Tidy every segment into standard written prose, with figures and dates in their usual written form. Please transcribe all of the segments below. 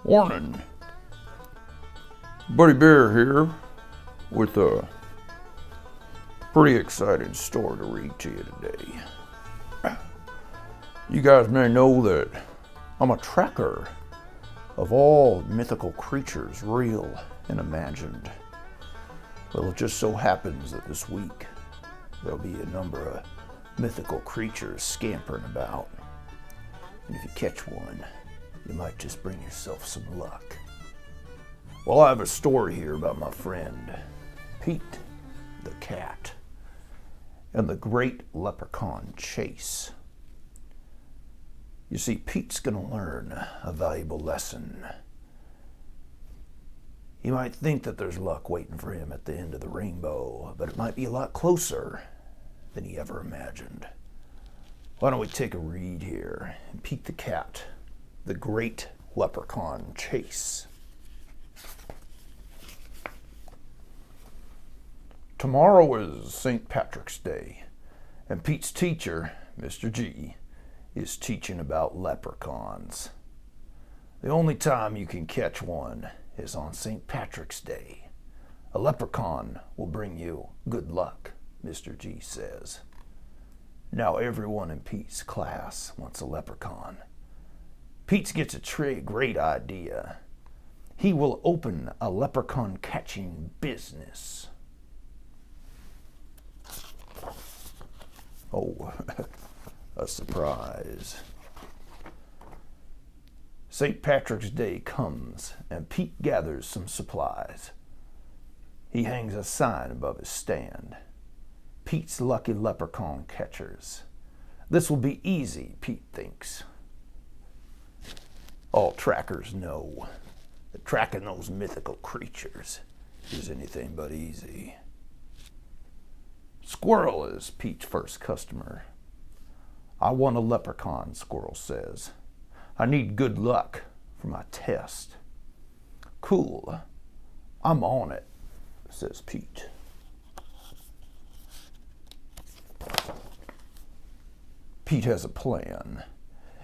Morning. Buddy Bear here with a pretty exciting story to read to you today. You guys may know that I'm a tracker of all mythical creatures, real and imagined. Well, it just so happens that this week there'll be a number of mythical creatures scampering about. And if you catch one, you might just bring yourself some luck. Well, I have a story here about my friend, Pete the cat, and the great leprechaun chase. You see, Pete's gonna learn a valuable lesson. He might think that there's luck waiting for him at the end of the rainbow, but it might be a lot closer than he ever imagined. Why don't we take a read here? Pete the cat, the great leprechaun chase. Tomorrow is St. Patrick's Day, and Pete's teacher, Mr. G, is teaching about leprechauns. The only time you can catch one is on St. Patrick's Day. A leprechaun will bring you good luck, Mr. G says. Now everyone in Pete's class wants a leprechaun. Pete gets a great idea. He will open a leprechaun catching business. Oh, a surprise. St. Patrick's Day comes and Pete gathers some supplies. He hangs a sign above his stand. Pete's Lucky Leprechaun Catchers. This will be easy, Pete thinks. All trackers know that tracking those mythical creatures is anything but easy. Squirrel is Pete's first customer. I want a leprechaun, Squirrel says. I need good luck for my test. Cool, I'm on it, says Pete. Pete has a plan.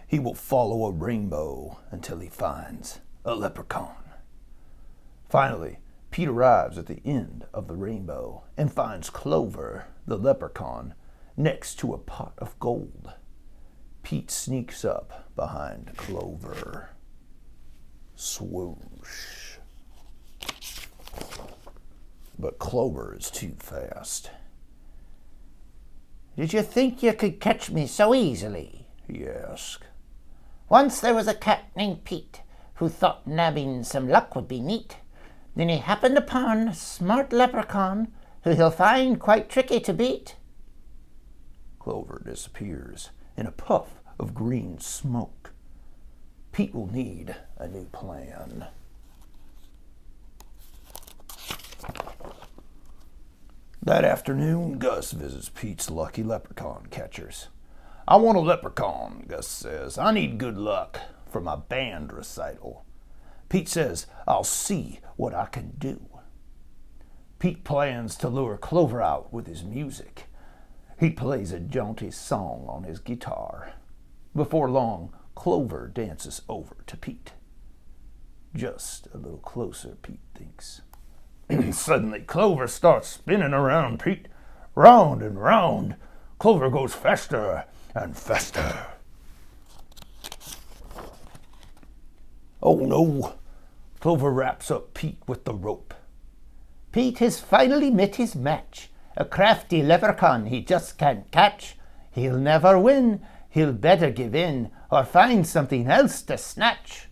He will follow a rainbow until he finds a leprechaun. Finally, Pete arrives at the end of the rainbow and finds Clover, the leprechaun, next to a pot of gold. Pete sneaks up behind Clover. Swoosh. But Clover is too fast. Did you think you could catch me so easily? He asked. Once there was a cat named Pete who thought nabbing some luck would be neat. Then he happened upon a smart leprechaun who he'll find quite tricky to beat. Clover disappears in a puff of green smoke. Pete will need a new plan. That afternoon, Gus visits Pete's Lucky Leprechaun Catchers. I want a leprechaun, Gus says. I need good luck for my band recital. Pete says, I'll see what I can do. Pete plans to lure Clover out with his music. He plays a jaunty song on his guitar. Before long, Clover dances over to Pete. Just a little closer, Pete thinks. Suddenly, Clover starts spinning around Pete, round and round. Clover goes faster and faster. Oh no! Clover wraps up Pete with the rope. Pete has finally met his match. A crafty leprechaun he just can't catch. He'll never win. He'll better give in or find something else to snatch.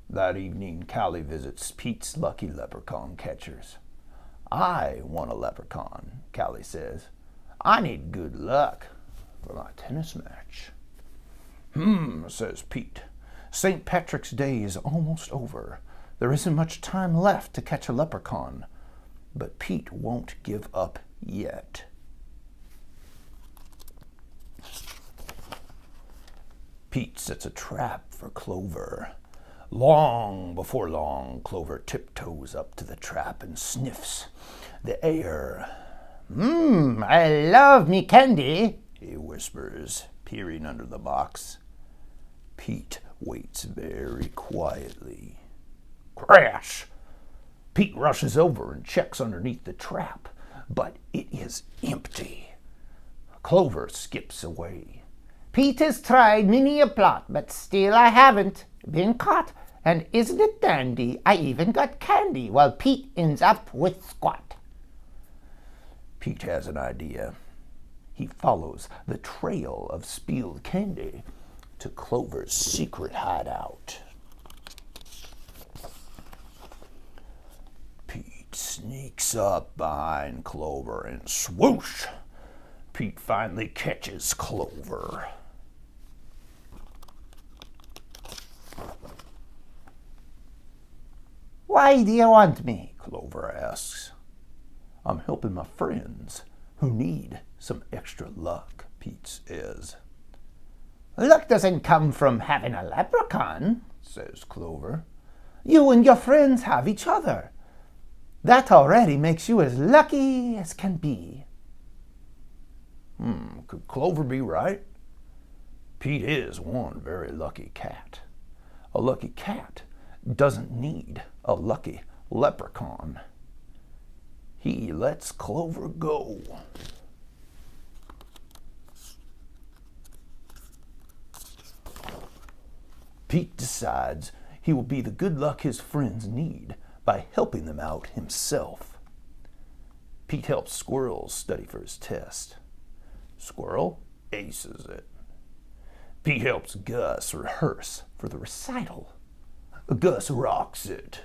That evening, Callie visits Pete's Lucky Leprechaun Catchers. I want a leprechaun, Callie says. I need good luck for my tennis match. Says Pete. St. Patrick's Day is almost over. There isn't much time left to catch a leprechaun. But Pete won't give up yet. Pete sets a trap for Clover. Long before long, Clover tiptoes up to the trap and sniffs the air. I love me candy, he whispers, peering under the box. Pete waits very quietly. Crash! Pete rushes over and checks underneath the trap, but it is empty. Clover skips away. Pete has tried many a plot, but still I haven't been caught. And isn't it dandy? I even got candy while Pete ends up with squat. Pete has an idea. He follows the trail of spilled candy to Clover's secret hideout. Pete sneaks up behind Clover and swoosh! Pete finally catches Clover. Why do you want me? Clover asks. I'm helping my friends who need some extra luck, Pete says. Luck doesn't come from having a leprechaun, says Clover. You and your friends have each other. That already makes you as lucky as can be. Could Clover be right? Pete is one very lucky cat. A lucky cat doesn't need a lucky leprechaun. He lets Clover go. Pete decides he will be the good luck his friends need by helping them out himself. Pete helps Squirrel study for his test. Squirrel aces it. Pete helps Gus rehearse for the recital. Gus rocks it.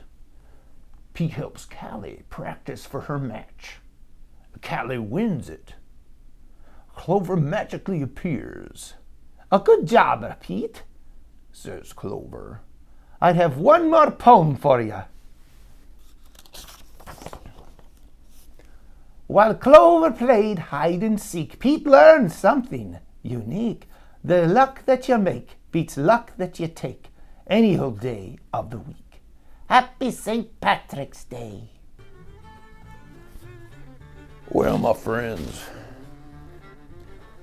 Pete helps Callie practice for her match. Callie wins it. Clover magically appears. A good job, Pete, says Clover. I'd have one more poem for you. While Clover played hide and seek, Pete learned something unique. The luck that you make beats luck that you take any old day of the week. Happy St. Patrick's Day. Well, my friends,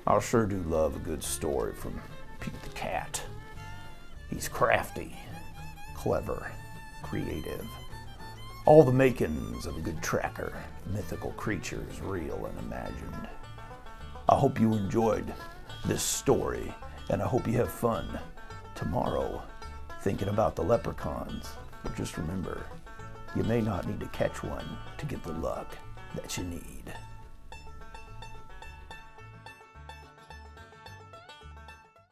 I sure do love a good story from Pete the Cat. He's crafty, clever, creative. All the makings of a good tracker, mythical creatures, real and imagined. I hope you enjoyed this story, and I hope you have fun tomorrow thinking about the leprechauns. But just remember, you may not need to catch one to get the luck that you need.